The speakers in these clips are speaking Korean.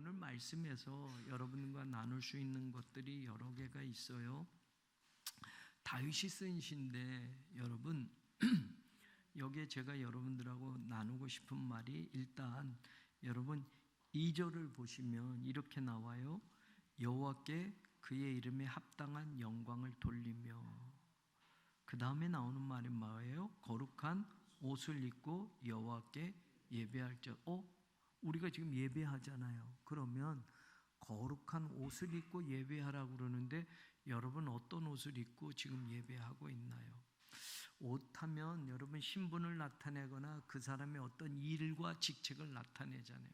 오늘 말씀에서 여러분과 나눌 수 있는 것들이 여러 개가 있어요. 다윗이 쓴 시인데 여러분 여기에 제가 여러분들하고 나누고 싶은 말이 일단 여러분 2절을 보시면 이렇게 나와요. 여호와께 그의 이름에 합당한 영광을 돌리며, 그 다음에 나오는 말이 뭐예요? 거룩한 옷을 입고 여호와께 예배할 자. 우리가 지금 예배하잖아요. 그러면 거룩한 옷을 입고 예배하라고 그러는데 여러분 어떤 옷을 입고 지금 예배하고 있나요? 옷하면 여러분 신분을 나타내거나 그 사람의 어떤 일과 직책을 나타내잖아요.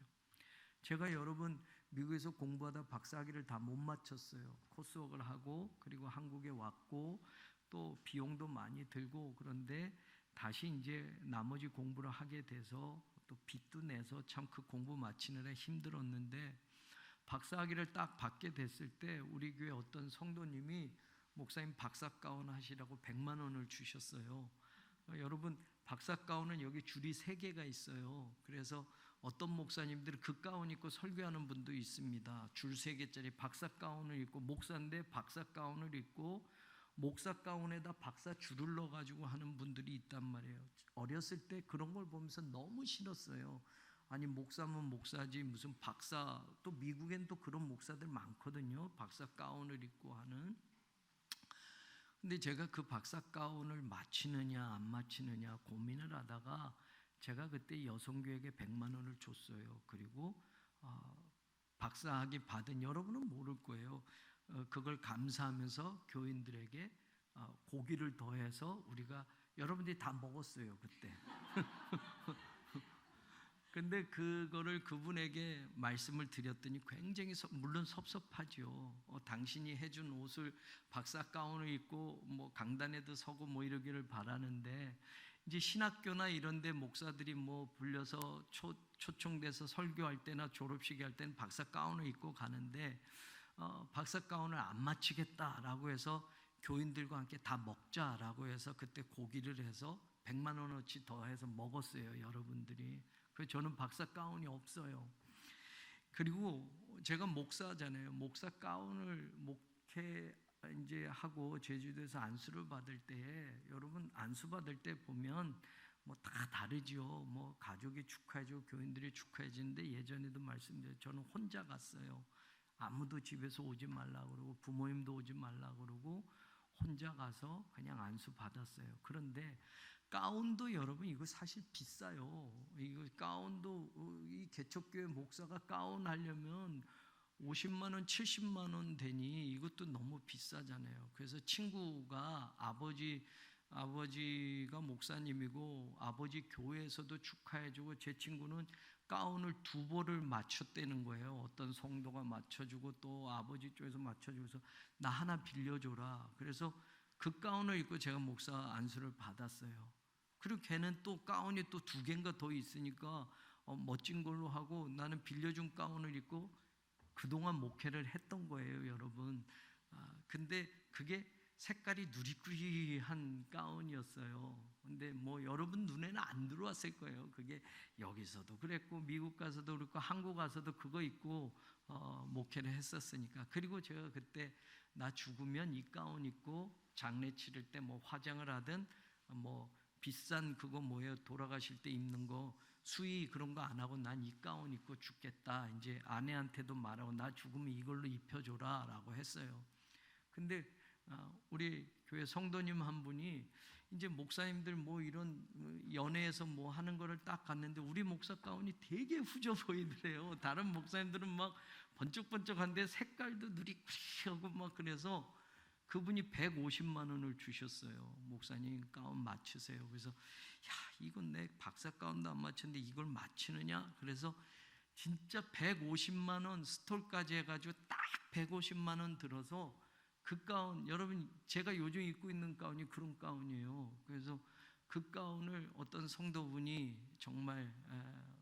제가 여러분 미국에서 공부하다 박사학위를 다 못 마쳤어요. 코스웍을 하고 그리고 한국에 왔고 또 비용도 많이 들고, 그런데 다시 이제 나머지 공부를 하게 돼서 또 빚도 내서 참 그 공부 마치느라 힘들었는데, 박사학위를 딱 받게 됐을 때 우리 교회 어떤 성도님이 목사님 박사가운 하시라고 100만 원을 주셨어요. 여러분 박사가운은 여기 줄이 3개가 있어요. 그래서 어떤 목사님들은 그 가운 입고 설교하는 분도 있습니다. 줄 3개짜리 박사가운을 입고, 목사인데 박사가운을 입고 목사 가운에다 박사 줄을 넣어가지고 하는 분들이 있단 말이에요. 어렸을 때 그런 걸 보면서 너무 싫었어요. 아니 목사면 목사지 무슨 박사, 또 미국엔 또 그런 목사들 많거든요. 박사 가운을 입고 하는. 근데 제가 그 박사 가운을 마치느냐 안 마치느냐 고민을 하다가 제가 그때 여성교회에 100만 원을 줬어요. 그리고 박사학위 받은 여러분은 모를 거예요. 그걸 감사하면서 교인들에게 고기를 더해서 우리가 여러분들이 다 먹었어요 그때. 근데 그거를 그분에게 말씀을 드렸더니 굉장히 물론 섭섭하죠. 당신이 해준 옷을 박사 가운을 입고 뭐 강단에도 서고 뭐 이러기를 바라는데, 이제 신학교나 이런데 목사들이 뭐 불려서 초청돼서 설교할 때나 졸업식 할 때는 박사 가운을 입고 가는데 박사 가운을 안 마치겠다라고 해서 교인들과 함께 다 먹자라고 해서 그때 고기를 해서 100만 원어치 더해서 먹었어요 여러분들이. 그래서 저는 박사 가운이 없어요. 그리고 제가 목사잖아요. 목사 가운을 목회 이제 하고 제주도에서 안수를 받을 때에 여러분 안수 받을 때 보면 뭐 다 다르죠. 뭐 가족이 축하해주고 교인들이 축하해주는데 예전에도 말씀드렸죠. 저는 혼자 갔어요. 아무도 집에서 오지 말라고 그러고 부모님도 오지 말라고 그러고 혼자 가서 그냥 안수 받았어요. 그런데 가운도 여러분 이거 사실 비싸요. 이거 가운도 이 개척교회 목사가 가운 하려면 50만 원, 70만 원 되니 이것도 너무 비싸잖아요. 그래서 친구가 아버지가 목사님이고 아버지 교회에서도 축하해주고, 제 친구는 가운을 2벌을 맞췄다는 거예요. 어떤 성도가 맞춰주고 또 아버지 쪽에서 맞춰주고서 나 하나 빌려줘라. 그래서 그 가운을 입고 제가 목사 안수를 받았어요. 그리고 걔는 또 가운이 또 2개인가 더 있으니까 멋진 걸로 하고 나는 빌려준 가운을 입고 그동안 목회를 했던 거예요 여러분. 근데 그게 색깔이 누리꾸리한 가운이었어요. 근데 뭐 여러분 눈에는 안 들어왔을 거예요. 그게 여기서도 그랬고 미국 가서도 그렇고 한국 가서도 그거 입고 목회를 했었으니까. 그리고 제가 그때 나 죽으면 이 가운 입고 장례 치를 때 뭐 화장을 하든 뭐 비싼 그거 뭐예요 돌아가실 때 입는 거 수의 그런 거 안 하고 난 이 가운 입고 죽겠다. 이제 아내한테도 말하고 나 죽으면 이걸로 입혀줘라 라고 했어요. 근데 우리 교회 성도님 한 분이 이제 목사님들 뭐 이런 연회에서 뭐 하는 거를 딱 갔는데 우리 목사 가운이 되게 후져 보이더래요. 다른 목사님들은 막 번쩍번쩍한데 색깔도 누리꾸리하고 막. 그래서 그분이 150만 원을 주셨어요. 목사님 가운 맞추세요. 그래서 야 이건 내 박사 가운도 안 맞췄는데 이걸 맞추느냐. 그래서 진짜 150만 원 스톨까지 해가지고 딱 150만 원 들어서 그 가운, 여러분 제가 요즘 입고 있는 가운이 그런 가운이에요. 그래서 그 가운을 어떤 성도분이 정말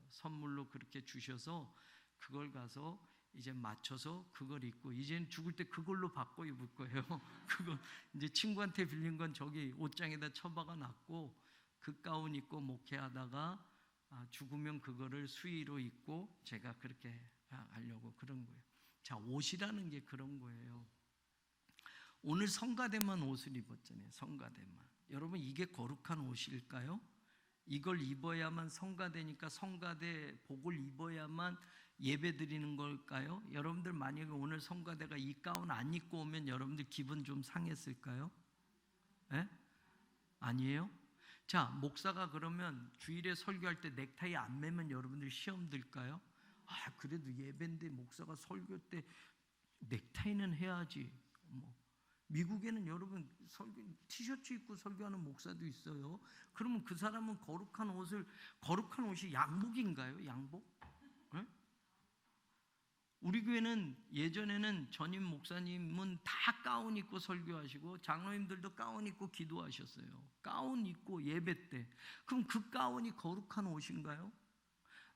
선물로 그렇게 주셔서 그걸 가서 이제 맞춰서 그걸 입고 이제는 죽을 때 그걸로 바꿔 입을 거예요. 그거 이제 친구한테 빌린 건 저기 옷장에다 처박아 놨고 그 가운 입고 목회하다가 죽으면 그거를 수의로 입고 제가 그렇게 하려고 그런 거예요. 자, 옷이라는 게 그런 거예요. 오늘 성가대만 옷을 입었잖아요. 성가대만. 여러분, 이게 거룩한 옷일까요? 이걸 입어야만 성가대니까 성가대 복을 입어야만 예배 드리는 걸까요? 여러분들 만약에 오늘 성가대가 이 가운 안 입고 오면 여러분들 기분 좀 상했을까요? 네? 아니에요? 자, 목사가 그러면 주일에 설교할 때 넥타이 안 매면 여러분들 시험 들까요? 그래도 예배인데 목사가 설교 때 넥타이는 해야지. 미국에는 여러분 설교 티셔츠 입고 설교하는 목사도 있어요. 그러면 그 사람은 거룩한 옷이 양복인가요? 양복? 네? 우리 교회는 예전에는 전임 목사님은 다 가운 입고 설교하시고 장로님들도 가운 입고 기도하셨어요. 가운 입고 예배 때. 그럼 그 가운이 거룩한 옷인가요?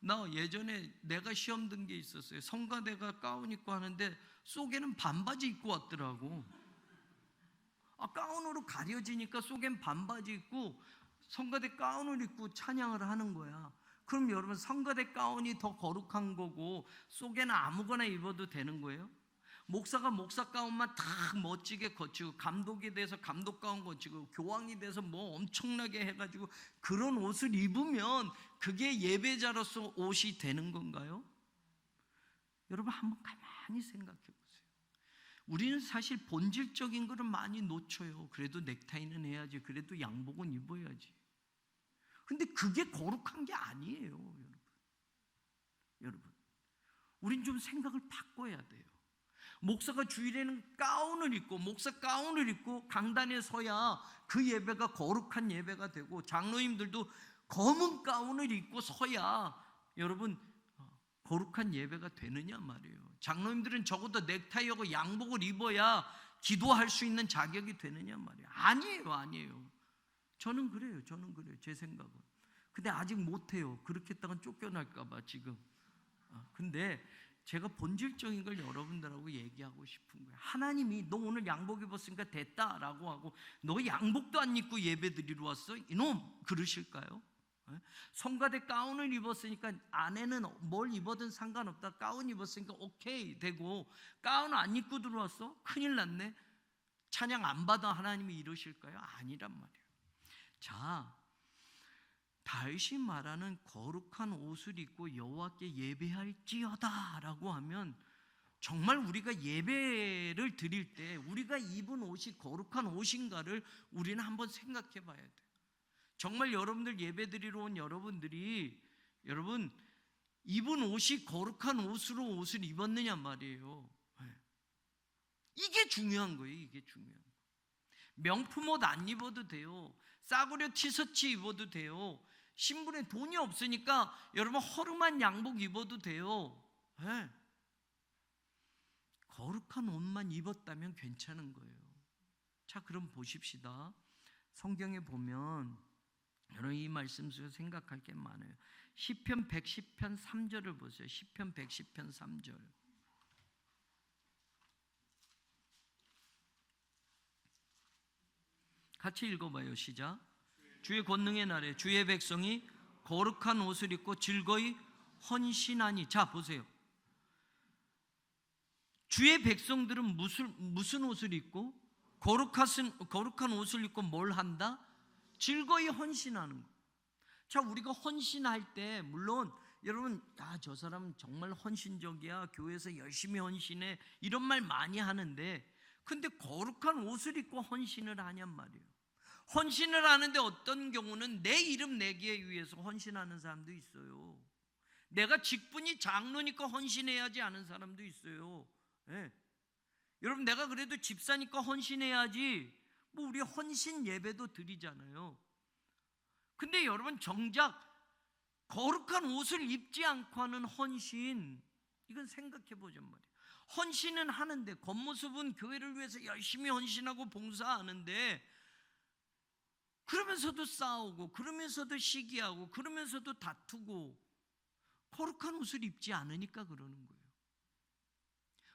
나 예전에 내가 시험 든 게 있었어요. 성가대가 가운 입고 하는데 속에는 반바지 입고 왔더라고. 가운으로 가려지니까 속엔 반바지 입고 성가대 가운을 입고 찬양을 하는 거야. 그럼 여러분, 성가대 가운이 더 거룩한 거고 속에는 아무거나 입어도 되는 거예요? 목사가 목사 가운만 다 멋지게 거치고 감독이 돼서 감독 가운 거치고 교황이 돼서 뭐 엄청나게 해가지고 그런 옷을 입으면 그게 예배자로서 옷이 되는 건가요? 여러분, 한번 가만히 생각해 보세요. 우리는 사실 본질적인 거를 많이 놓쳐요. 그래도 넥타이는 해야지, 그래도 양복은 입어야지. 근데 그게 거룩한 게 아니에요. 여러분, 우린 좀 생각을 바꿔야 돼요. 목사가 주일에는 가운을 입고 목사 가운을 입고 강단에 서야 그 예배가 거룩한 예배가 되고, 장로님들도 검은 가운을 입고 서야 여러분 거룩한 예배가 되느냐 말이에요. 장로님들은 적어도 넥타이하고 양복을 입어야 기도할 수 있는 자격이 되느냐 말이에요. 아니에요. 저는 그래요. 제 생각은. 근데 아직 못해요. 그렇게 했다가 쫓겨날까 봐 지금. 근데 제가 본질적인 걸 여러분들하고 얘기하고 싶은 거예요. 하나님이 너 오늘 양복 입었으니까 됐다라고 하고 너 양복도 안 입고 예배 드리러 왔어? 이놈! 그러실까요? 성가대 가운을 입었으니까 안에는 뭘 입어든 상관없다. 가운 입었으니까 오케이 되고, 가운 안 입고 들어왔어? 큰일 났네. 찬양 안 받아 하나님이 이러실까요? 아니란 말이에요. 자, 다윗이 말하는 거룩한 옷을 입고 여호와께 예배할지어다 라고 하면, 정말 우리가 예배를 드릴 때 우리가 입은 옷이 거룩한 옷인가를 우리는 한번 생각해 봐야 돼요. 정말 여러분들 예배 드리러 온 여러분들이 여러분 입은 옷이 거룩한 옷을 입었느냐 말이에요. 이게 중요한 거예요. 이게 중요한 거예요. 명품 옷 안 입어도 돼요. 싸구려 티셔츠 입어도 돼요. 신분에 돈이 없으니까 여러분 허름한 양복 입어도 돼요. 거룩한 옷만 입었다면 괜찮은 거예요. 자, 그럼 보십시다. 성경에 보면 여러분 이 말씀 속에서 생각할 게 많아요. 시편 110편 3절을 보세요. 시편 110편 3절. 같이 읽어봐요. 시작. 주의 권능의 날에 주의 백성이 거룩한 옷을 입고 즐거이 헌신하니. 자, 보세요. 주의 백성들은 무슨 옷을 입고 거룩한 옷을 입고 뭘 한다? 즐거이 헌신하는 거. 자, 우리가 헌신할 때 물론 여러분, 저 사람은 정말 헌신적이야, 교회에서 열심히 헌신해, 이런 말 많이 하는데, 근데 거룩한 옷을 입고 헌신을 하냔 말이에요. 헌신을 하는데 어떤 경우는 내 이름 내기에 위해서 헌신하는 사람도 있어요. 내가 직분이 장로니까 헌신해야지 하는 사람도 있어요. 여러분, 내가 그래도 집사니까 헌신해야지, 우리 헌신 예배도 드리잖아요. 근데 여러분, 정작 거룩한 옷을 입지 않고 하는 헌신, 이건 생각해 보란 말이에요. 헌신은 하는데, 겉모습은 교회를 위해서 열심히 헌신하고 봉사하는데, 그러면서도 싸우고, 그러면서도 시기하고, 그러면서도 다투고, 거룩한 옷을 입지 않으니까 그러는 거예요.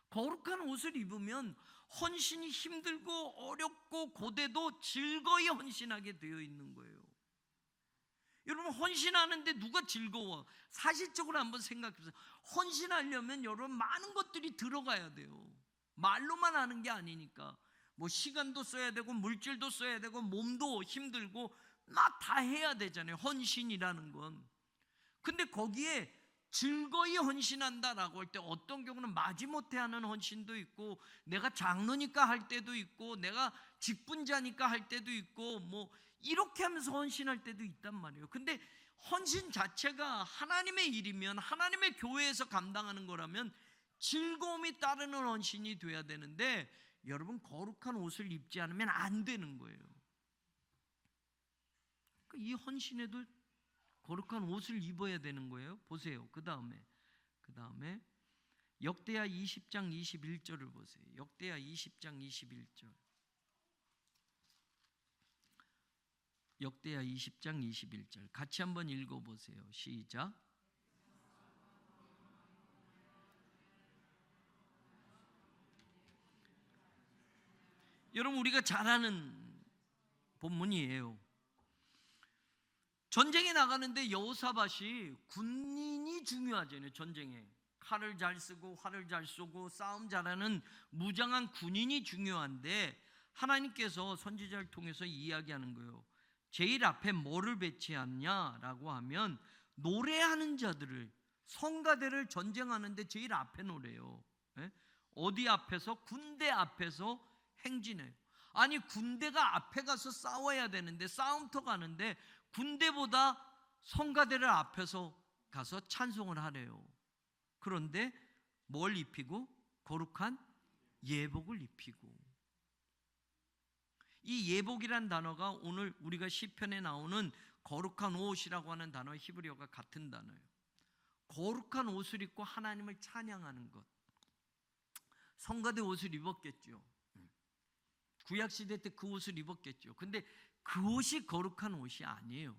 거룩한 옷을 입으면 헌신이 힘들고 어렵고 고되도 즐거이 헌신하게 되어 있는 거예요. 여러분, 헌신하는데 누가 즐거워? 사실적으로 한번 생각해 보세요. 헌신하려면 여러분 많은 것들이 들어가야 돼요. 말로만 하는 게 아니니까. 뭐 시간도 써야 되고 물질도 써야 되고 몸도 힘들고 막 다 해야 되잖아요, 헌신이라는 건. 근데 거기에 즐거이 헌신한다라고 할 때 어떤 경우는 마지못해 하는 헌신도 있고, 내가 장로니까 할 때도 있고, 내가 직분자니까 할 때도 있고, 뭐 이렇게 하면서 헌신할 때도 있단 말이에요. 근데 헌신 자체가 하나님의 일이면, 하나님의 교회에서 감당하는 거라면 즐거움이 따르는 헌신이 돼야 되는데, 여러분, 거룩한 옷을 입지 않으면 안 되는 거예요. 그러니까 이 헌신에도 거룩한 옷을 입어야 되는 거예요. 보세요. 그 다음에 역대하 20장 21절을 보세요. 역대하 20장 21절. 역대하 20장 21절 같이 한번 읽어보세요. 시작. 여러분, 우리가 잘 아는 본문이에요. 전쟁에 나가는데 여호사밧이 군인이 중요하잖아요. 전쟁에 칼을 잘 쓰고 활을 잘 쏘고 싸움 잘하는 무장한 군인이 중요한데, 하나님께서 선지자를 통해서 이야기하는 거예요. 제일 앞에 뭐를 배치하냐라고 하면 노래하는 자들을, 성가대를 전쟁하는데 제일 앞에 노래요. 어디 앞에서? 군대 앞에서 행진해요. 아니, 군대가 앞에 가서 싸워야 되는데, 싸움터 가는데 군대보다 성가대를 앞에서 가서 찬송을 하래요. 그런데 뭘 입히고? 거룩한 예복을 입히고. 이 예복이란 단어가 오늘 우리가 시편에 나오는 거룩한 옷이라고 하는 단어, 히브리어가 같은 단어예요. 거룩한 옷을 입고 하나님을 찬양하는 것. 성가대 옷을 입었겠죠. 구약시대 때 그 옷을 입었겠죠. 근데 그 옷이 거룩한 옷이 아니에요.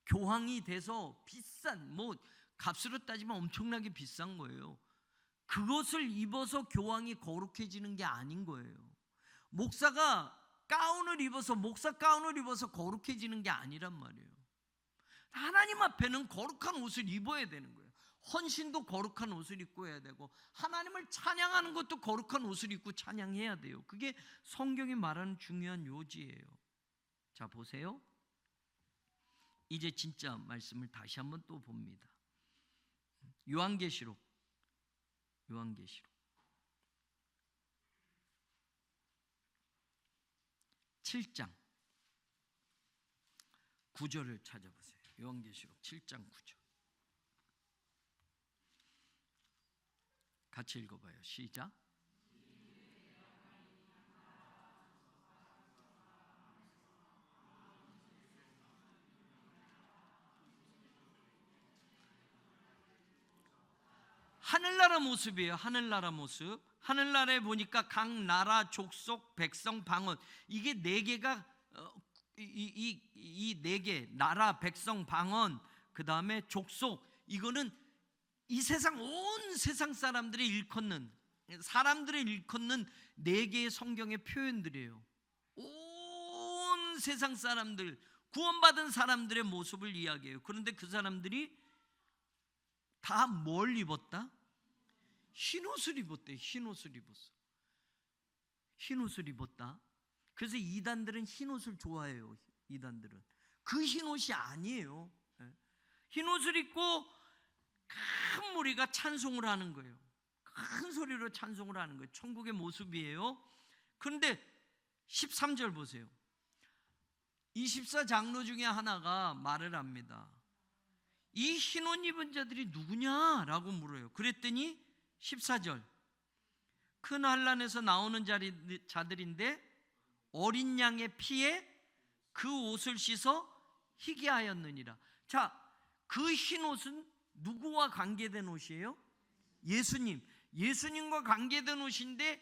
교황이 돼서 비싼, 뭐 값으로 따지면 엄청나게 비싼 거예요. 그것을 입어서 교황이 거룩해지는 게 아닌 거예요. 목사가 가운을 입어서, 목사 가운을 입어서 거룩해지는 게 아니란 말이에요. 하나님 앞에는 거룩한 옷을 입어야 되는 거예요. 헌신도 거룩한 옷을 입고 해야 되고, 하나님을 찬양하는 것도 거룩한 옷을 입고 찬양해야 돼요. 그게 성경이 말하는 중요한 요지예요. 자, 보세요. 이제 진짜 말씀을 다시 한번 또 봅니다. 요한계시록 7장 9절을 찾아보세요. 요한계시록 7장 9절 같이 읽어봐요. 시작. 하늘나라 모습이에요. 하늘나라 모습. 하늘나라에 보니까 각 나라, 족속, 백성, 방언, 이게 네 개가 이 네 개, 나라, 백성, 방언, 그 다음에 족속, 이거는 이 세상, 온 세상 사람들이 일컫는, 사람들을 일컫는 네 개의 성경의 표현들이에요. 온 세상 사람들, 구원받은 사람들의 모습을 이야기해요. 그런데 그 사람들이 다 뭘 입었다? 흰옷을 입었대. 흰옷을 입었어. 흰옷을 입었다. 그래서 이단들은 흰옷을 좋아해요. 이단들은 그 흰옷이 아니에요. 흰옷을 입고 큰 무리가 찬송을 하는 거예요. 큰 소리로 찬송을 하는 거예요. 천국의 모습이에요. 그런데 13절 보세요. 24장로 중에 하나가 말을 합니다. 이 흰옷 입은 자들이 누구냐라고 물어요. 그랬더니 14절, 큰 환난에서 나오는 자들인데 어린 양의 피에 그 옷을 씻어 희게 하였느니라. 자, 그 흰옷은 누구와 관계된 옷이에요? 예수님. 예수님과 관계된 옷인데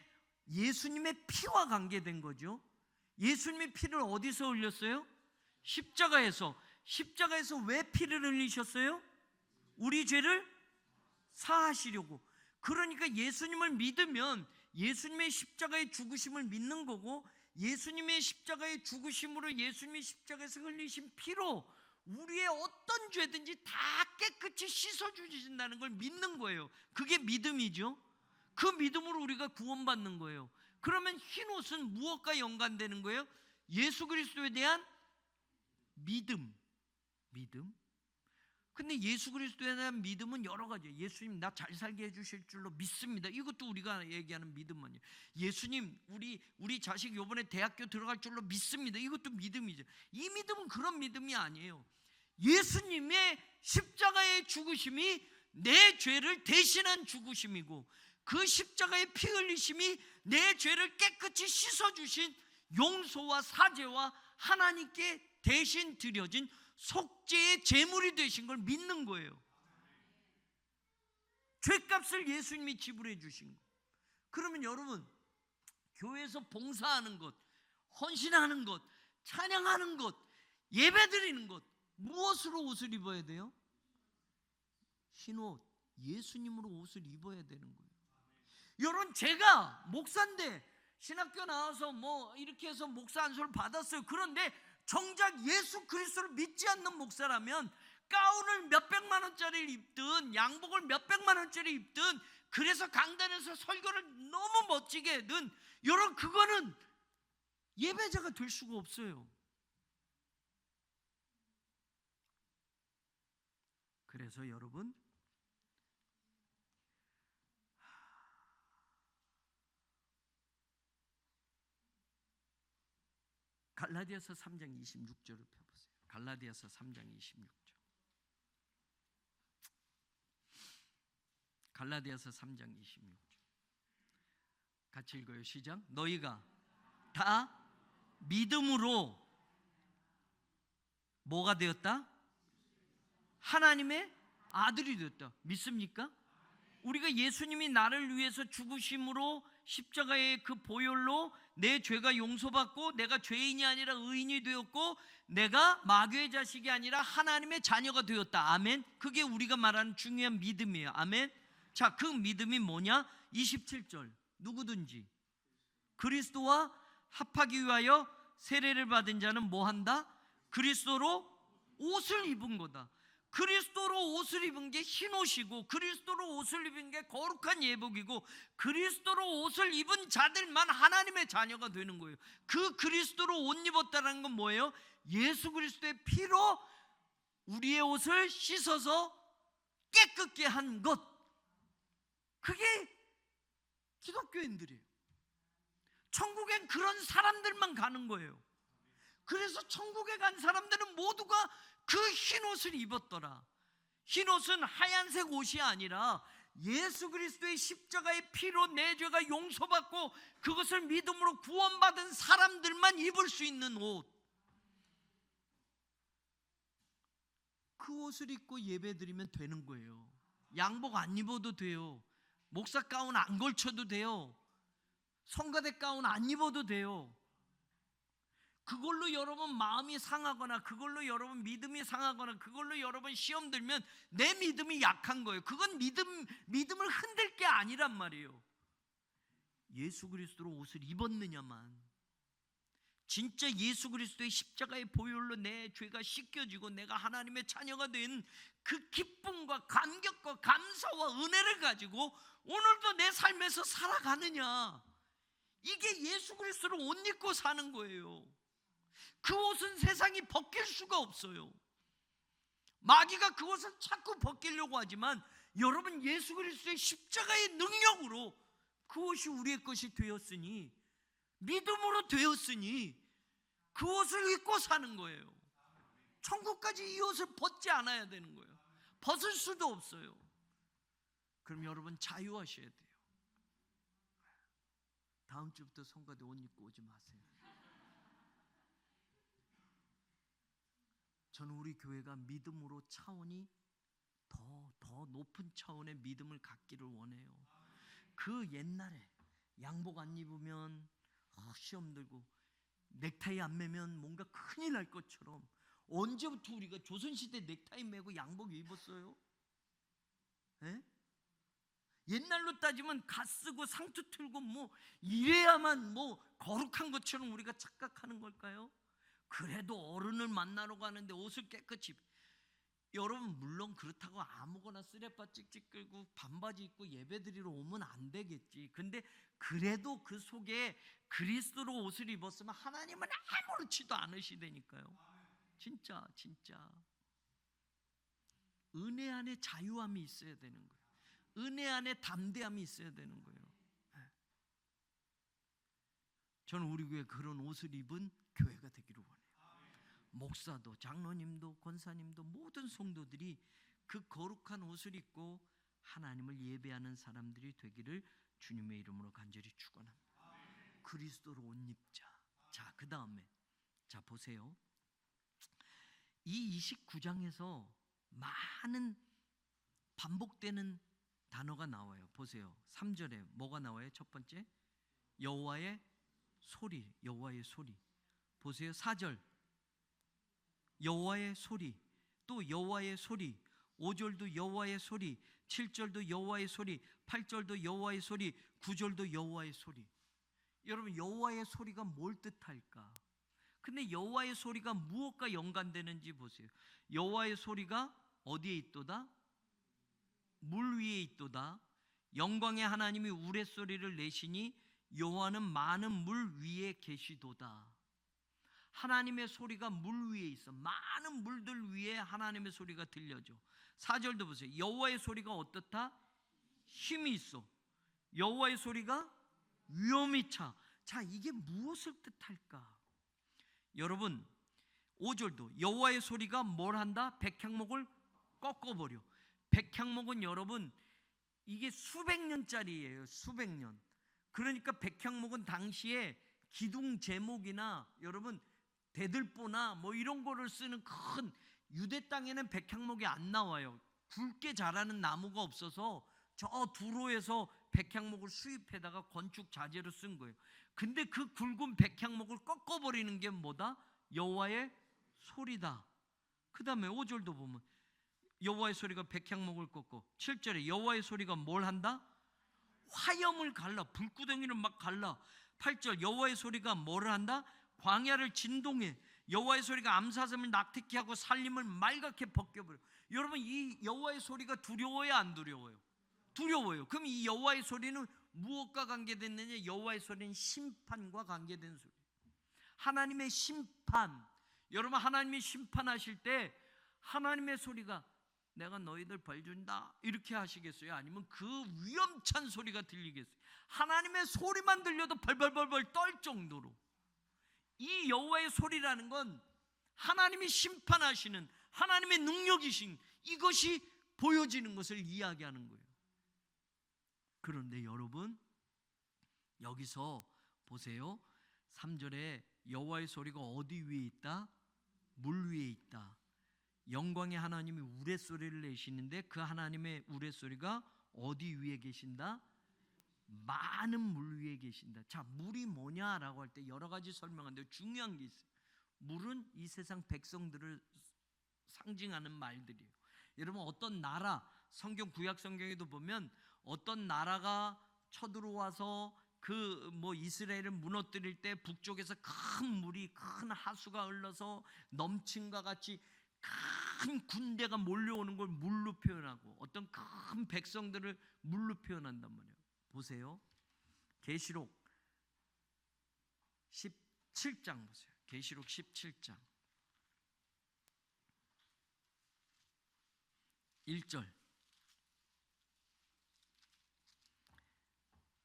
예수님의 피와 관계된 거죠. 예수님의 피를 어디서 흘렸어요? 십자가에서. 십자가에서 왜 피를 흘리셨어요? 우리 죄를 사하시려고. 그러니까 예수님을 믿으면 예수님의 십자가의 죽으심을 믿는 거고, 예수님의 십자가의 죽으심으로, 예수님의 십자가에서 흘리신 피로 우리의 어떤 죄든지 다 깨끗이 씻어주신다는 걸 믿는 거예요. 그게 믿음이죠. 그 믿음으로 우리가 구원받는 거예요. 그러면 흰옷은 무엇과 연관되는 거예요? 예수 그리스도에 대한 믿음. 근데 예수 그리스도에 대한 믿음은 여러 가지예요. 예수님 나 잘 살게 해주실 줄로 믿습니다. 이것도 우리가 얘기하는 믿음만이에요. 예수님 우리 자식 이번에 대학교 들어갈 줄로 믿습니다. 이것도 믿음이죠. 이 믿음은 그런 믿음이 아니에요. 예수님의 십자가의 죽으심이 내 죄를 대신한 죽으심이고, 그 십자가의 피 흘리심이 내 죄를 깨끗이 씻어주신 용서와 사죄와 하나님께 대신 드려진 속죄의 제물이 되신 걸 믿는 거예요. 죄값을 예수님이 지불해 주신 거. 그러면 여러분, 교회에서 봉사하는 것, 헌신하는 것, 찬양하는 것, 예배드리는 것, 무엇으로 옷을 입어야 돼요? 흰옷, 예수님으로 옷을 입어야 되는 거예요. 여러분, 제가 목사인데 신학교 나와서 뭐 이렇게 해서 목사 안수를 받았어요. 그런데 정작 예수 그리스도를 믿지 않는 목사라면 가운을 몇백만 원짜리를 입든 양복을 몇백만 원짜리 입든 그래서 강단에서 설교를 너무 멋지게 하든, 여러분 그거는 예배자가 될 수가 없어요. 그래서 여러분, 갈라디아서 3장 26절을 펴보세요. 갈라디아서 3장 26절. 갈라디아서 3장 26절. 같이 읽어요. 시작. 너희가 다 믿음으로 뭐가 되었다? 하나님의 아들이 되었다. 믿습니까? 우리가 예수님이 나를 위해서 죽으심으로 십자가의 그 보혈로 내 죄가 용서받고 내가 죄인이 아니라 의인이 되었고 내가 마귀의 자식이 아니라 하나님의 자녀가 되었다. 아멘. 그게 우리가 말하는 중요한 믿음이에요. 아멘. 자, 그 믿음이 뭐냐? 27절. 누구든지 그리스도와 합하기 위하여 세례를 받은 자는 뭐 한다? 그리스도로 옷을 입은 거다. 그리스도로 옷을 입은 게 흰옷이고, 그리스도로 옷을 입은 게 거룩한 예복이고, 그리스도로 옷을 입은 자들만 하나님의 자녀가 되는 거예요. 그 그리스도로 옷 입었다는 건 뭐예요? 예수 그리스도의 피로 우리의 옷을 씻어서 깨끗게 한 것. 그게 기독교인들이에요. 천국엔 그런 사람들만 가는 거예요. 그래서 천국에 간 사람들은 모두가 그 흰옷을 입었더라. 흰옷은 하얀색 옷이 아니라 예수 그리스도의 십자가의 피로 내 죄가 용서받고 그것을 믿음으로 구원받은 사람들만 입을 수 있는 옷. 그 옷을 입고 예배드리면 되는 거예요. 양복 안 입어도 돼요. 목사 가운 안 걸쳐도 돼요. 성가대 가운 안 입어도 돼요. 그걸로 여러분 마음이 상하거나 그걸로 여러분 믿음이 상하거나 그걸로 여러분 시험 들면 내 믿음이 약한 거예요. 그건 믿음을 흔들 게 아니란 말이에요. 예수 그리스도로 옷을 입었느냐만, 진짜 예수 그리스도의 십자가의 보혈로 내 죄가 씻겨지고 내가 하나님의 자녀가 된 그 기쁨과 감격과 감사와 은혜를 가지고 오늘도 내 삶에서 살아가느냐, 이게 예수 그리스도를 옷 입고 사는 거예요. 그 옷은 세상이 벗길 수가 없어요. 마귀가 그 옷을 자꾸 벗기려고 하지만 여러분, 예수 그리스도의 십자가의 능력으로 그 옷이 우리의 것이 되었으니, 믿음으로 되었으니 그 옷을 입고 사는 거예요. 천국까지 이 옷을 벗지 않아야 되는 거예요. 벗을 수도 없어요. 그럼 여러분 자유하셔야 돼요. 다음 주부터 성가대 옷 입고 오지 마세요. 저는 우리 교회가 믿음으로 차원이 더 높은 차원의 믿음을 갖기를 원해요. 그 옛날에 양복 안 입으면 시험 들고 넥타이 안 매면 뭔가 큰일 날 것처럼, 언제부터 우리가 조선시대 넥타이 매고 양복 입었어요? 에? 옛날로 따지면 가 쓰고 상투 틀고 뭐 이래야만 뭐 거룩한 것처럼 우리가 착각하는 걸까요? 그래도 어른을 만나러 가는데 옷을 깨끗이, 여러분 물론 그렇다고 아무거나 쓰레빠 찍찍 끌고 반바지 입고 예배드리러 오면 안 되겠지. 근데 그래도 그 속에 그리스도로 옷을 입었으면 하나님은 아무렇지도 않으시다니까요. 진짜 은혜 안에 자유함이 있어야 되는 거예요. 은혜 안에 담대함이 있어야 되는 거예요. 저는 우리 교회 그런 옷을 입은 교회가 되기를 원해요. 목사도 장로님도 권사님도 모든 성도들이 그 거룩한 옷을 입고 하나님을 예배하는 사람들이 되기를 주님의 이름으로 간절히 축원합니다. 그리스도로 옷 입자. 자, 그 다음에 자 보세요. 이 29장에서 많은 반복되는 단어가 나와요. 보세요. 3절에 뭐가 나와요? 첫 번째 여호와의 소리, 여호와의 소리. 보세요. 4절 여호와의 소리, 또 여호와의 소리, 5절도 여호와의 소리, 7절도 여호와의 소리, 8절도 여호와의 소리, 9절도 여호와의 소리. 여러분 여호와의 소리가 뭘 뜻할까? 근데 여호와의 소리가 무엇과 연관되는지 보세요. 여호와의 소리가 어디에 있도다? 물 위에 있도다. 영광의 하나님이 우레소리를 내시니 여호와는 많은 물 위에 계시도다. 하나님의 소리가 물 위에 있어. 많은 물들 위에 하나님의 소리가 들려져. 4절도 보세요. 여호와의 소리가 어떻다? 힘이 있어. 여호와의 소리가 위엄이 차. 자, 이게 무엇을 뜻할까? 여러분 5절도 여호와의 소리가 뭘 한다? 백향목을 꺾어버려. 백향목은 여러분 이게 수백 년짜리예요. 수백 년. 그러니까 백향목은 당시에 기둥 제목이나 여러분 대들보나 뭐 이런 거를 쓰는 큰, 유대 땅에는 백향목이 안 나와요. 굵게 자라는 나무가 없어서 저 두로에서 백향목을 수입해다가 건축 자재로 쓴 거예요. 근데 그 굵은 백향목을 꺾어버리는 게 뭐다? 여호와의 소리다. 그 다음에 5절도 보면 여호와의 소리가 백향목을 꺾고, 7절에 여호와의 소리가 뭘 한다? 화염을 갈라. 불구덩이를 막 갈라. 8절 여호와의 소리가 뭐를 한다? 광야를 진동해. 여호와의 소리가 암사슴을 낙태케 하고 살림을 말갛게 벗겨버려. 여러분 이 여호와의 소리가 두려워요, 안 두려워요? 두려워요. 그럼 이 여호와의 소리는 무엇과 관계됐느냐? 여호와의 소리는 심판과 관계된 소리. 하나님의 심판. 여러분 하나님이 심판하실 때 하나님의 소리가 내가 너희들 벌 준다 이렇게 하시겠어요? 아니면 그 위험찬 소리가 들리겠어요? 하나님의 소리만 들려도 벌벌벌벌 떨 정도로 이 여호와의 소리라는 건 하나님이 심판하시는 하나님의 능력이신 이것이 보여지는 것을 이야기하는 거예요. 그런데 여러분 여기서 보세요. 3절에 여호와의 소리가 어디 위에 있다? 물 위에 있다. 영광의 하나님이 우레소리를 내시는데 그 하나님의 우레소리가 어디 위에 계신다? 많은 물 위에 계신다. 자, 물이 뭐냐라고 할 때 여러 가지 설명하는데 중요한 게 있어요. 물은 이 세상 백성들을 상징하는 말들이에요. 여러분 어떤 나라, 성경 구약 성경에도 보면 어떤 나라가 쳐들어와서 그 이스라엘을 무너뜨릴 때 북쪽에서 큰 물이, 큰 하수가 흘러서 넘침과 같이 큰 군대가 몰려오는 걸 물로 표현하고 어떤 큰 백성들을 물로 표현한단 말이에요. 보세요. 계시록 17장 보세요. 계시록 17장 1절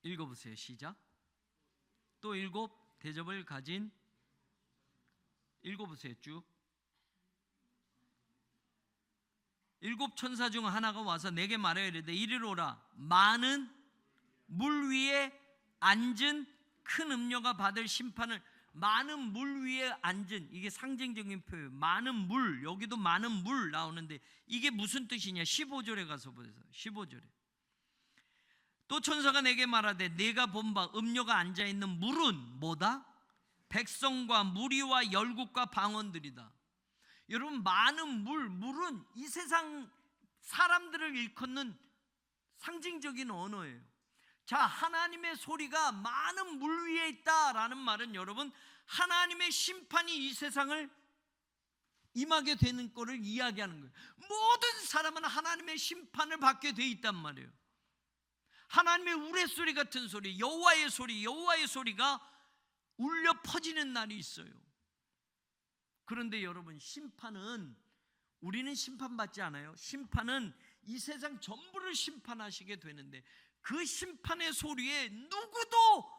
읽어보세요. 시작. 또 7 대접을 가진, 읽어보세요. 쭉. 7 천사 중 하나가 와서 내게 말하여 이르되 이리로라. 많은 물 위에 앉은 큰 음녀가 받을 심판을. 많은 물 위에 앉은, 이게 상징적인 표현. 많은 물, 여기도 많은 물 나오는데 이게 무슨 뜻이냐? 15절에 가서 보세요. 15절에 또 천사가 내게 말하되 내가 본 바 음녀가 앉아있는 물은 뭐다? 백성과 무리와 열국과 방언들이다. 여러분 많은 물은 이 세상 사람들을 일컫는 상징적인 언어예요. 자, 하나님의 소리가 많은 물 위에 있다라는 말은 여러분, 하나님의 심판이 이 세상을 임하게 되는 것을 이야기하는 거예요. 모든 사람은 하나님의 심판을 받게 돼 있단 말이에요. 하나님의 우레소리 같은 소리, 여호와의 소리가 울려 퍼지는 날이 있어요. 그런데 여러분, 심판은, 우리는 심판받지 않아요. 심판은 이 세상 전부를 심판하시게 되는데, 그 심판의 소리에 누구도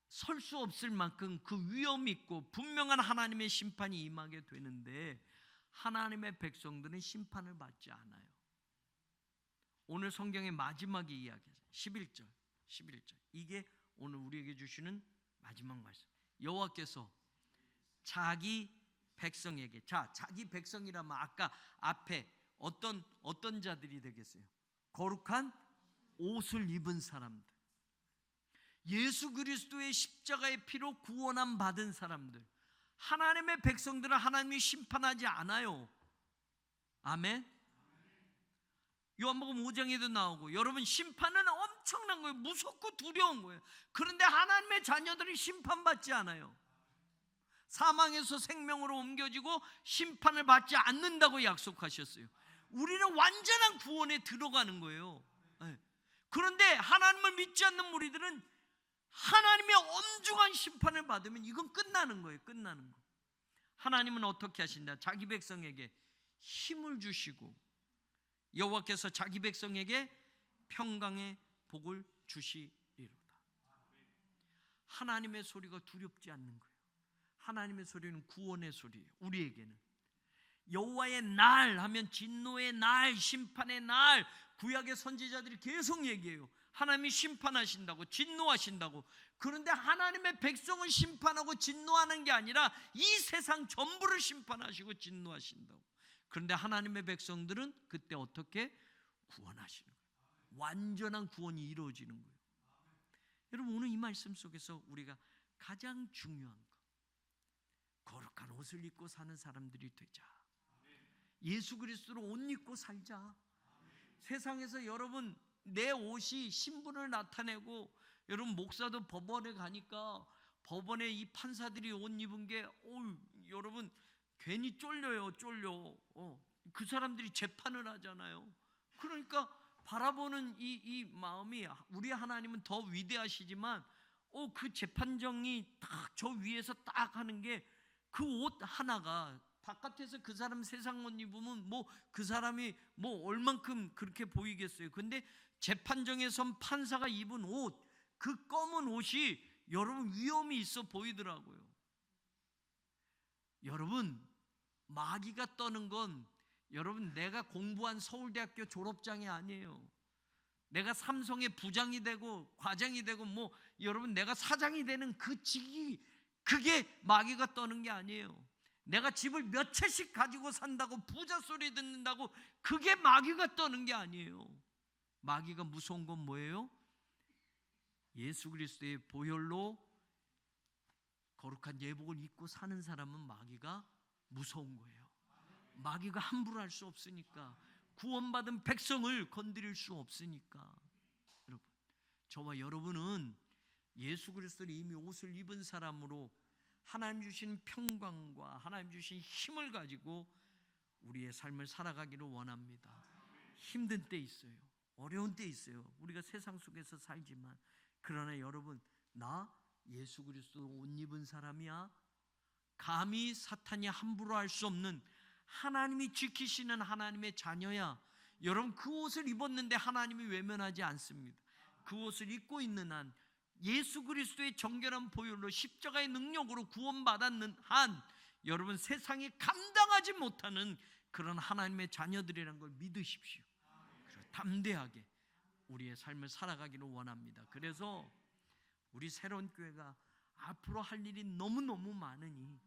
설 수 없을 만큼 그 위험이 있고 분명한 하나님의 심판이 임하게 되는데, 하나님의 백성들은 심판을 받지 않아요. 오늘 성경의 마지막에 이야기해요. 11절. 이게 오늘 우리에게 주시는 마지막 말씀. 여호와께서 자기 백성에게, 자, 자기 백성이라면 아까 앞에 어떤 자들이 되겠어요? 거룩한 옷을 입은 사람들, 예수 그리스도의 십자가의 피로 구원함 받은 사람들, 하나님의 백성들은 하나님이 심판하지 않아요. 아멘. 요한복음 5장에도 나오고, 여러분, 심판은 엄청난 거예요. 무섭고 두려운 거예요. 그런데 하나님의 자녀들은 심판받지 않아요. 사망에서 생명으로 옮겨지고 심판을 받지 않는다고 약속하셨어요. 우리는 완전한 구원에 들어가는 거예요. 그런데 하나님을 믿지 않는 무리들은 하나님의 엄중한 심판을 받으면 이건 끝나는 거예요. 끝나는 거. 하나님은 어떻게 하신다? 자기 백성에게 힘을 주시고, 여호와께서 자기 백성에게 평강의 복을 주시리로다. 하나님의 소리가 두렵지 않는 거예요. 하나님의 소리는 구원의 소리예요. 우리에게는 여호와의 날 하면 진노의 날, 심판의 날, 구약의 선지자들이 계속 얘기해요. 하나님이 심판하신다고, 진노하신다고. 그런데 하나님의 백성을 심판하고 진노하는 게 아니라 이 세상 전부를 심판하시고 진노하신다고. 그런데 하나님의 백성들은 그때 어떻게 구원하시는 거예요? 완전한 구원이 이루어지는 거예요. 여러분, 오늘 이 말씀 속에서 우리가 가장 중요한 것, 거룩한 옷을 입고 사는 사람들이 되자. 예수 그리스도로 옷 입고 살자. 세상에서 여러분, 내 옷이 신분을 나타내고, 여러분, 목사도 법원에 가니까 법원에 이 판사들이 옷 입은 게 여러분 괜히 쫄려요. 그 사람들이 재판을 하잖아요. 그러니까 바라보는 이 마음이, 우리 하나님은 더 위대하시지만 그 재판정이 딱 저 위에서 딱 하는 게, 그 옷 하나가 바깥에서 그 사람 세상 옷 입으면 그 사람이 얼만큼 그렇게 보이겠어요. 근데 재판정에 선 판사가 입은 옷, 그 검은 옷이 여러분 위험이 있어 보이더라고요. 여러분, 마귀가 떠는 건 여러분 내가 공부한 서울대학교 졸업장이 아니에요. 내가 삼성의 부장이 되고 과장이 되고 여러분 내가 사장이 되는 그 직이, 그게 마귀가 떠는 게 아니에요. 내가 집을 몇 채씩 가지고 산다고, 부자 소리 듣는다고, 그게 마귀가 떠는 게 아니에요. 마귀가 무서운 건 뭐예요? 예수 그리스도의 보혈로 거룩한 예복을 입고 사는 사람은 마귀가 무서운 거예요. 마귀가 함부로 할 수 없으니까, 구원받은 백성을 건드릴 수 없으니까. 여러분, 저와 여러분은 예수 그리스도를 이미 옷을 입은 사람으로 하나님 주신 평강과 하나님 주신 힘을 가지고 우리의 삶을 살아가기를 원합니다. 힘든 때 있어요. 어려운 때 있어요. 우리가 세상 속에서 살지만, 그러나 여러분, 나 예수 그리스도 옷 입은 사람이야. 감히 사탄이 함부로 할 수 없는, 하나님이 지키시는 하나님의 자녀야. 여러분, 그 옷을 입었는데 하나님이 외면하지 않습니다. 그 옷을 입고 있는 한, 예수 그리스도의 정결한 보혈로 십자가의 능력으로 구원받았는 한, 여러분 세상이 감당하지 못하는 그런 하나님의 자녀들이라는 걸 믿으십시오. 그리고 담대하게 우리의 삶을 살아가기를 원합니다. 그래서 우리 새로운 교회가 앞으로 할 일이 너무너무 많으니,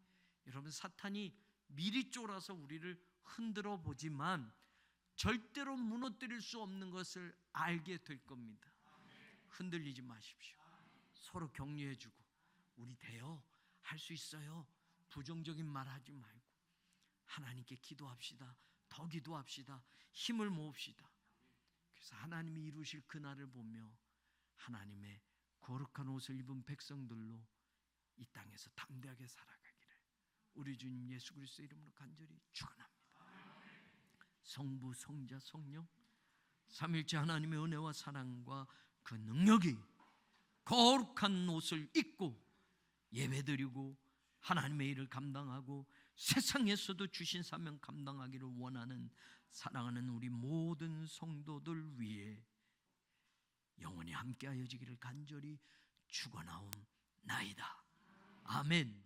여러분, 사탄이 미리 쫄아서 우리를 흔들어 보지만 절대로 무너뜨릴 수 없는 것을 알게 될 겁니다. 흔들리지 마십시오. 서로 격려해주고, 우리 돼요, 할 수 있어요, 부정적인 말 하지 말고 하나님께 기도합시다. 더 기도합시다. 힘을 모읍시다. 그래서 하나님이 이루실 그날을 보며 하나님의 거룩한 옷을 입은 백성들로 이 땅에서 담대하게 살아가기를 우리 주님 예수 그리스도의 이름으로 간절히 축원합니다. 성부, 성자, 성령 삼일째 하나님의 은혜와 사랑과 그 능력이 거룩한 옷을 입고 예배드리고 하나님의 일을 감당하고 세상에서도 주신 사명 감당하기를 원하는 사랑하는 우리 모든 성도들 위해 영원히 함께하여지기를 간절히 축원하옵나이다. 아멘.